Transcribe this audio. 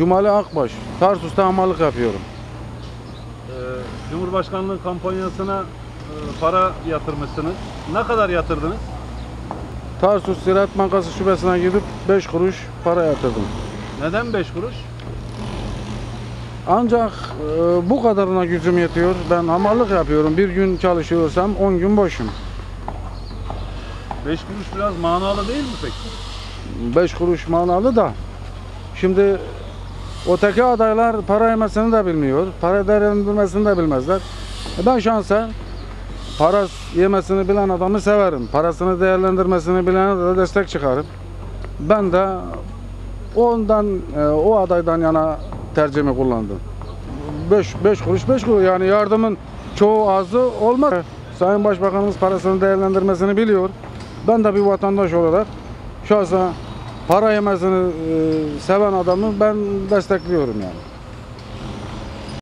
Cumali Akbaş. Tarsus'ta hamallık yapıyorum. Cumhurbaşkanlığı kampanyasına para yatırmışsınız. Ne kadar yatırdınız? Tarsus Ziraat Bankası şubesine gidip 5 kuruş para yatırdım. Neden 5 kuruş? Ancak bu kadarına gücüm yetiyor. Ben hamallık yapıyorum. Bir gün çalışıyorsam 10 gün boşum. 5 kuruş biraz manalı değil mi peki? 5 kuruş manalı da. Şimdi öteki adaylar para yemesini de bilmiyor. Para değerlendirmesini de bilmezler. Ben şansa para yemesini bilen adamı severim. Parasını değerlendirmesini bilene de destek çıkarım. Ben de o adaydan yana tercihimi kullandım. 5 kuruş 5 kuruş, yani yardımın çoğu azı olmaz. Sayın Başbakanımız parasını değerlendirmesini biliyor. Ben de bir vatandaş olarak şahsen para yemesini seven adamı ben destekliyorum yani.